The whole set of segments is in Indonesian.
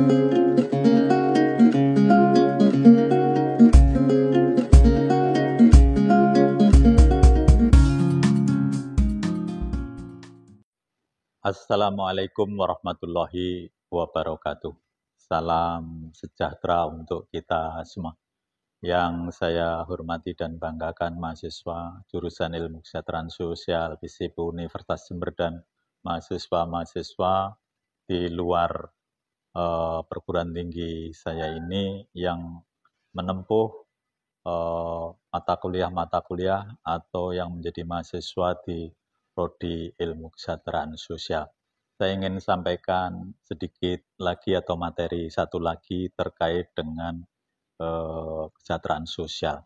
Assalamualaikum warahmatullahi wabarakatuh. Salam sejahtera untuk kita semua. Yang saya hormati dan banggakan mahasiswa jurusan Ilmu Kesejahteraan Sosial FISIP Universitas Jember dan mahasiswa-mahasiswa di luar perguruan tinggi saya ini yang menempuh mata kuliah atau yang menjadi mahasiswa di Prodi Ilmu Kesejahteraan Sosial. Saya ingin sampaikan sedikit lagi atau materi satu lagi terkait dengan kesejahteraan sosial.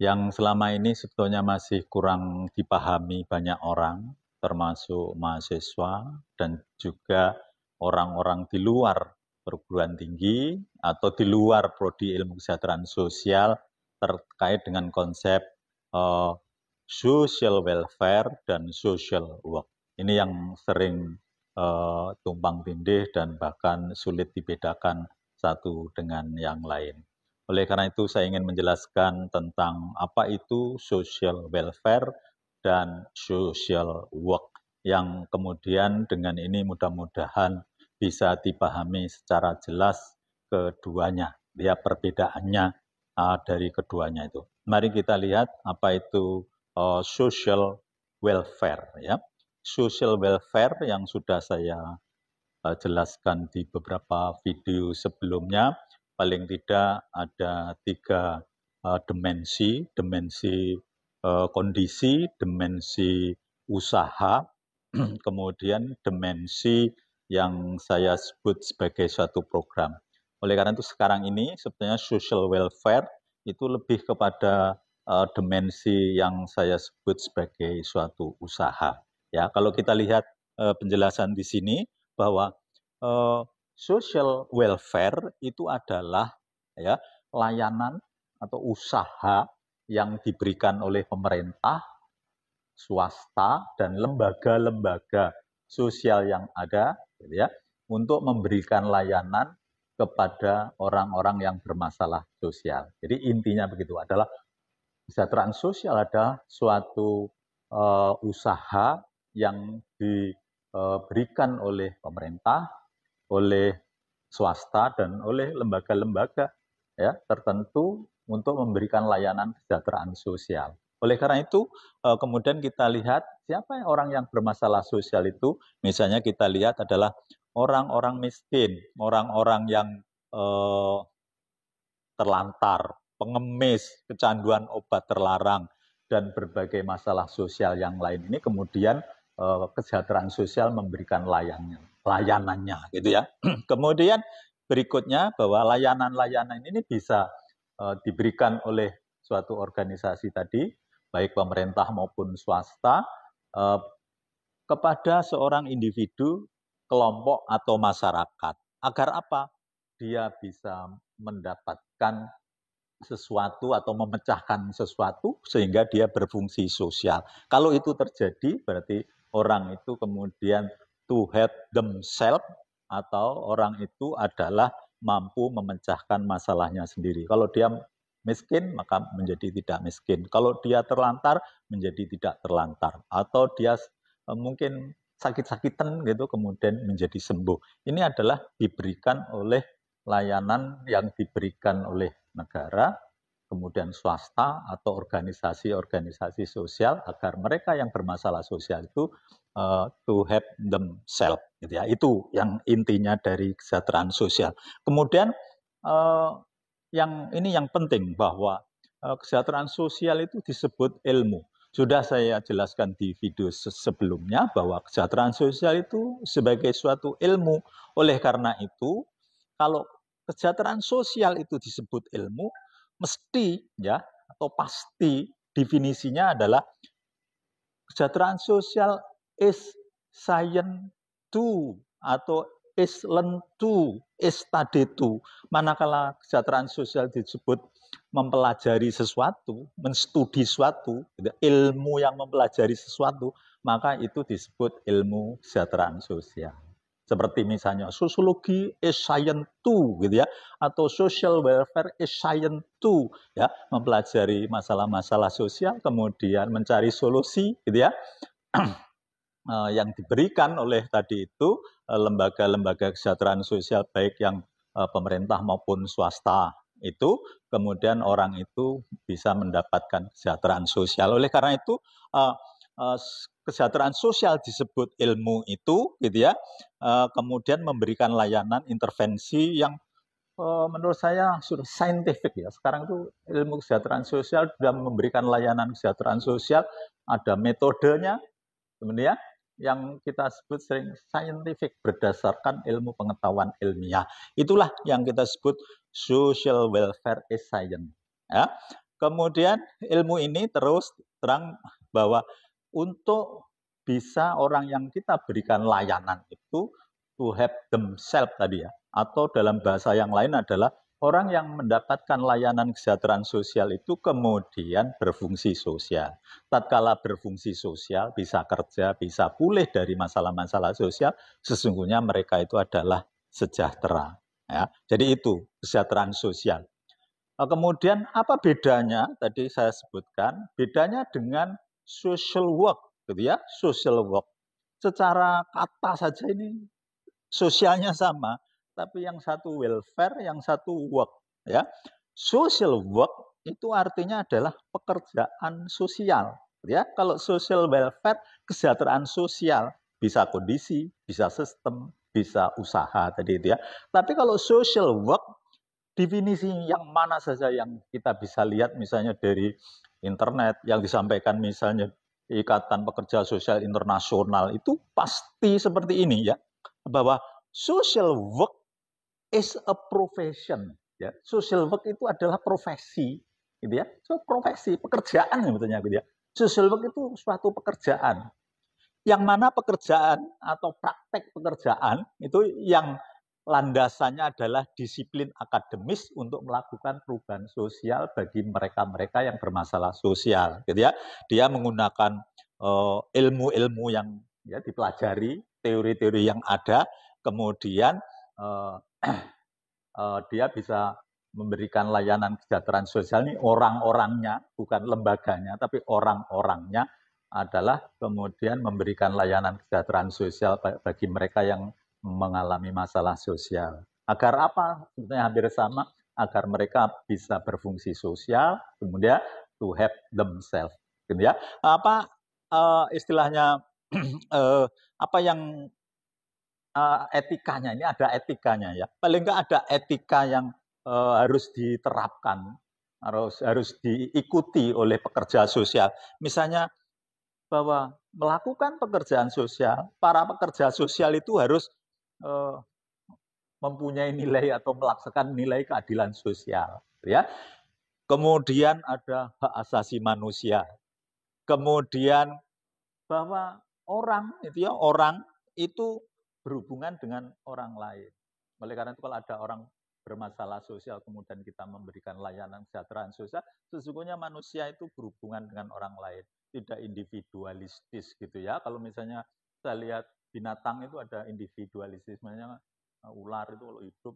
Yang selama ini sebetulnya masih kurang dipahami banyak orang, termasuk mahasiswa dan juga orang-orang di luar perguruan tinggi atau di luar Prodi Ilmu Kesejahteraan Sosial terkait dengan konsep social welfare dan social work. Ini yang sering tumpang tindih dan bahkan sulit dibedakan satu dengan yang lain. Oleh karena itu saya ingin menjelaskan tentang apa itu social welfare dan social work yang kemudian dengan ini mudah-mudahan bisa dipahami secara jelas keduanya, ya perbedaannya dari keduanya itu. Mari kita lihat apa itu social welfare, ya. Social welfare yang sudah saya jelaskan di beberapa video sebelumnya, paling tidak ada 3 dimensi kondisi, dimensi usaha, kemudian dimensi yang saya sebut sebagai suatu program. Oleh karena itu sekarang ini sebetulnya social welfare itu lebih kepada dimensi yang saya sebut sebagai suatu usaha. Ya, kalau kita lihat penjelasan di sini bahwa social welfare itu adalah ya layanan atau usaha yang diberikan oleh pemerintah, swasta dan lembaga-lembaga sosial yang ada, gitu ya, untuk memberikan layanan kepada orang-orang yang bermasalah sosial. Jadi intinya begitu, adalah kesejahteraan sosial adalah suatu usaha yang diberikan oleh pemerintah, oleh swasta dan oleh lembaga-lembaga ya tertentu untuk memberikan layanan kesejahteraan sosial. Oleh karena itu kemudian kita lihat siapa orang yang bermasalah sosial itu, misalnya kita lihat adalah orang-orang miskin, orang-orang yang terlantar, pengemis, kecanduan obat terlarang, dan berbagai masalah sosial yang lain ini kemudian kesejahteraan sosial memberikan layanannya, gitu ya. Kemudian berikutnya bahwa layanan-layanan ini bisa diberikan oleh suatu organisasi tadi, baik pemerintah maupun swasta, kepada seorang individu, kelompok atau masyarakat. Agar apa? Dia bisa mendapatkan sesuatu atau memecahkan sesuatu sehingga dia berfungsi sosial. Kalau itu terjadi berarti orang itu kemudian to help themselves atau orang itu adalah mampu memecahkan masalahnya sendiri. Kalau dia miskin maka menjadi tidak miskin. Kalau dia terlantar menjadi tidak terlantar. Atau dia mungkin sakit-sakitan gitu kemudian menjadi sembuh. Ini adalah diberikan oleh layanan yang diberikan oleh negara, kemudian swasta atau organisasi-organisasi sosial agar mereka yang bermasalah sosial itu to help themselves, gitu ya. Itu yang intinya dari kesejahteraan sosial. Kemudian yang penting bahwa kesejahteraan sosial itu disebut ilmu. Sudah saya jelaskan di video sebelumnya bahwa kesejahteraan sosial itu sebagai suatu ilmu. Oleh karena itu, kalau kesejahteraan sosial itu disebut ilmu, mesti ya atau pasti definisinya adalah kesejahteraan sosial is science to atau is learn to, is study to. Manakala kesejahteraan sosial disebut mempelajari sesuatu, menstudi sesuatu, ilmu yang mempelajari sesuatu, maka itu disebut ilmu kesejahteraan sosial. Seperti misalnya sosiologi is science too, gitu ya, atau social welfare is science too, ya, mempelajari masalah-masalah sosial, kemudian mencari solusi, gitu ya, yang diberikan oleh tadi itu lembaga-lembaga kesejahteraan sosial baik yang pemerintah maupun swasta itu, kemudian orang itu bisa mendapatkan kesejahteraan sosial. Oleh karena itu kesejahteraan sosial disebut ilmu itu, gitu ya. Kemudian memberikan layanan intervensi yang menurut saya sudah scientific ya. Sekarang itu ilmu kesejahteraan sosial sudah memberikan layanan kesejahteraan sosial, ada metodenya, kemudian yang kita sebut sering scientific, berdasarkan ilmu pengetahuan ilmiah. Itulah yang kita sebut social welfare is science. Ya. Kemudian ilmu ini terus terang bahwa untuk bisa orang yang kita berikan layanan itu to have themselves tadi ya, atau dalam bahasa yang lain adalah orang yang mendapatkan layanan kesejahteraan sosial itu kemudian berfungsi sosial. Tatkala berfungsi sosial, bisa kerja, bisa pulih dari masalah-masalah sosial, sesungguhnya mereka itu adalah sejahtera. Ya. Jadi itu kesejahteraan sosial. Kemudian apa bedanya? Tadi saya sebutkan, bedanya dengan social work, gitu ya, social work. Secara kata saja ini sosialnya sama, tapi yang satu welfare, yang satu work, ya. Social work itu artinya adalah pekerjaan sosial, ya. Kalau social welfare, kesejahteraan sosial, bisa kondisi, bisa sistem, bisa usaha tadi itu ya. Tapi kalau social work, definisi yang mana saja yang kita bisa lihat misalnya dari internet yang disampaikan misalnya Ikatan Pekerja Sosial Internasional itu pasti seperti ini ya, bahwa social work is a profession ya. Social work itu adalah profesi gitu ya. So, profesi, pekerjaan sebetulnya gitu ya. Social work itu suatu pekerjaan. Yang mana pekerjaan atau praktek pekerjaan itu yang landasannya adalah disiplin akademis untuk melakukan perubahan sosial bagi mereka-mereka yang bermasalah sosial, gitu ya. Dia menggunakan ilmu-ilmu yang ya dipelajari, teori-teori yang ada, kemudian dia bisa memberikan layanan kesejahteraan sosial ini orang-orangnya, bukan lembaganya, tapi orang-orangnya adalah kemudian memberikan layanan kesejahteraan sosial bagi mereka yang mengalami masalah sosial. Agar apa? Sebetulnya hampir sama, agar mereka bisa berfungsi sosial, kemudian to help themselves. Gitu ya. Apa istilahnya apa yang etikanya, ini ada etikanya ya. Paling nggak ada etika yang harus diterapkan, harus diikuti oleh pekerja sosial. Misalnya bahwa melakukan pekerjaan sosial, para pekerja sosial itu harus mempunyai nilai atau melaksanakan nilai keadilan sosial, ya. Kemudian ada hak asasi manusia. Kemudian bahwa orang itu berhubungan dengan orang lain. Oleh karena itu kalau ada orang bermasalah sosial kemudian kita memberikan layanan kesejahteraan sosial, sesungguhnya manusia itu berhubungan dengan orang lain, tidak individualistis gitu ya. Kalau misalnya saya lihat binatang itu ada individualistismenya, ular itu kalau hidup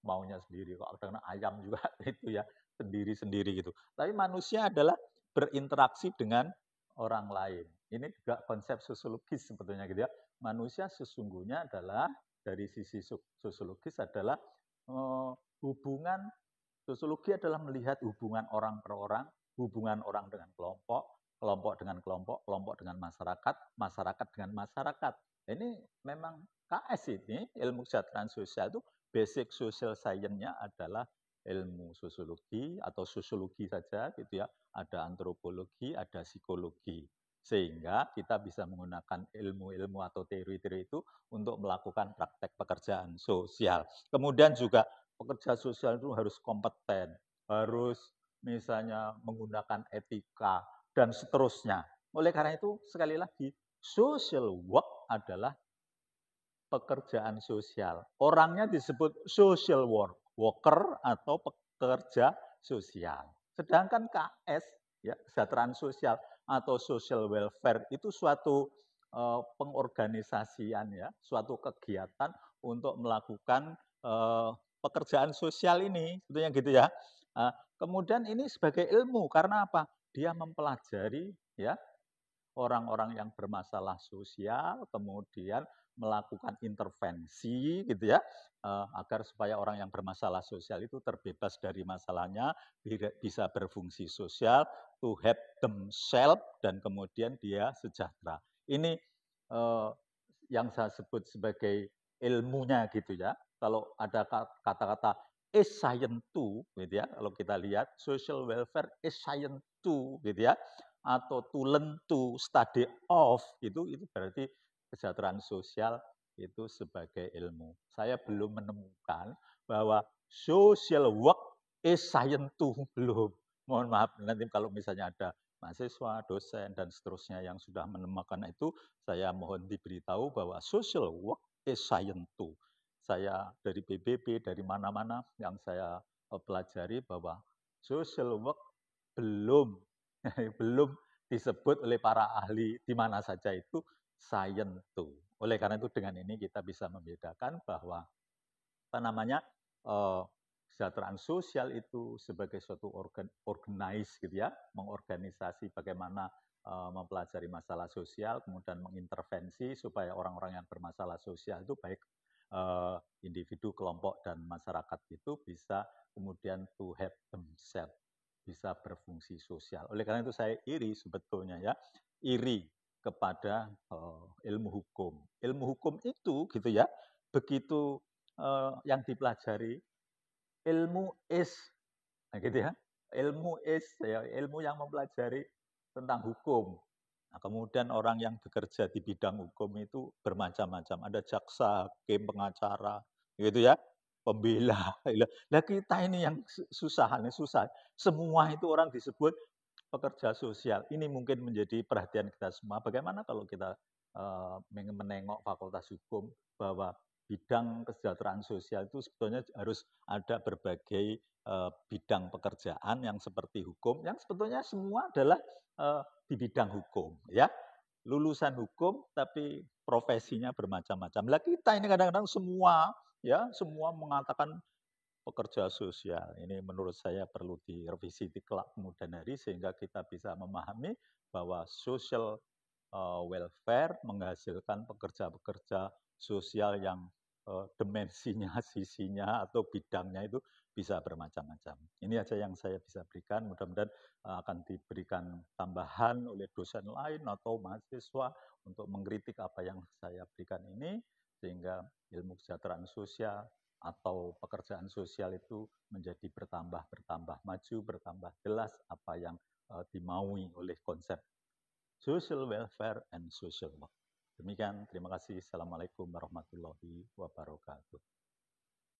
maunya sendiri, kok ada ayam juga itu ya sendiri-sendiri gitu. Tapi manusia adalah berinteraksi dengan orang lain. Ini juga konsep sosiologis sebetulnya gitu ya. Manusia sesungguhnya adalah dari sisi sosiologis adalah hubungan, sosiologi adalah melihat hubungan orang per orang, hubungan orang dengan kelompok, kelompok dengan kelompok, kelompok dengan masyarakat, masyarakat dengan masyarakat. Ini memang KS ini, ilmu kesejahteraan sosial itu basic social science-nya adalah ilmu sosiologi atau sosiologi saja gitu ya. Ada antropologi, ada psikologi. Sehingga kita bisa menggunakan ilmu-ilmu atau teori-teori itu untuk melakukan praktek pekerjaan sosial. Kemudian juga pekerja sosial itu harus kompeten, harus misalnya menggunakan etika, dan seterusnya. Oleh karena itu, sekali lagi, social work adalah pekerjaan sosial. Orangnya disebut social worker atau pekerja sosial. Sedangkan KS, ya, kesejahteraan sosial atau social welfare itu suatu pengorganisasian ya, suatu kegiatan untuk melakukan pekerjaan sosial ini, sebetulnya gitu ya. Kemudian ini sebagai ilmu karena apa? Dia mempelajari ya orang-orang yang bermasalah sosial, kemudian melakukan intervensi gitu ya, agar supaya orang yang bermasalah sosial itu terbebas dari masalahnya, bisa berfungsi sosial, to help themselves dan kemudian dia sejahtera. Ini yang saya sebut sebagai ilmunya gitu ya. Kalau ada kata-kata is science to gitu ya, kalau kita lihat social welfare is science to gitu ya, atau to learn to study of itu berarti kesejahteraan sosial itu sebagai ilmu. Saya belum menemukan bahwa social work is science to, belum. Mohon maaf nanti kalau misalnya ada mahasiswa, dosen dan seterusnya yang sudah menemukan itu, saya mohon diberitahu bahwa social work is science to. Saya dari PBB, dari mana-mana yang saya pelajari bahwa social work belum belum disebut oleh para ahli di mana saja itu science to. Oleh karena itu dengan ini kita bisa membedakan bahwa apa namanya kesejahteraan sosial itu sebagai suatu organize gitu ya, mengorganisasi bagaimana mempelajari masalah sosial, kemudian mengintervensi supaya orang-orang yang bermasalah sosial itu baik individu, kelompok dan masyarakat itu bisa kemudian to help themselves, bisa berfungsi sosial. Oleh karena itu saya iri sebetulnya ya, iri kepada ilmu hukum. Ilmu hukum itu gitu ya, begitu yang dipelajari ilmu is, nah gitu ya, ilmu is ya, ilmu yang mempelajari tentang hukum. Nah, kemudian orang yang bekerja di bidang hukum itu bermacam-macam, ada jaksa, hakim, pengacara, gitu ya, pembela. Nah kita ini yang susah, susah. Semua itu orang disebut pekerja sosial. Ini mungkin menjadi perhatian kita semua. Bagaimana kalau kita menengok Fakultas Hukum bahwa bidang kesejahteraan sosial itu sebetulnya harus ada berbagai bidang pekerjaan yang seperti hukum, yang sebetulnya semua adalah di bidang hukum, ya. Lulusan hukum tapi profesinya bermacam-macam. Lah kita ini kadang-kadang semua ya, semua mengatakan pekerja sosial. Ini menurut saya perlu direvisi di kelak kemudian hari sehingga kita bisa memahami bahwa social welfare menghasilkan pekerja-pekerja sosial yang dimensinya, sisinya atau bidangnya itu bisa bermacam-macam. Ini aja yang saya bisa berikan. Mudah-mudahan akan diberikan tambahan oleh dosen lain atau mahasiswa untuk mengkritik apa yang saya berikan ini sehingga ilmu kesejahteraan sosial atau pekerjaan sosial itu menjadi bertambah maju, bertambah jelas apa yang dimaui oleh konsep social welfare and social work. Demikian, terima kasih. Assalamualaikum warahmatullahi wabarakatuh.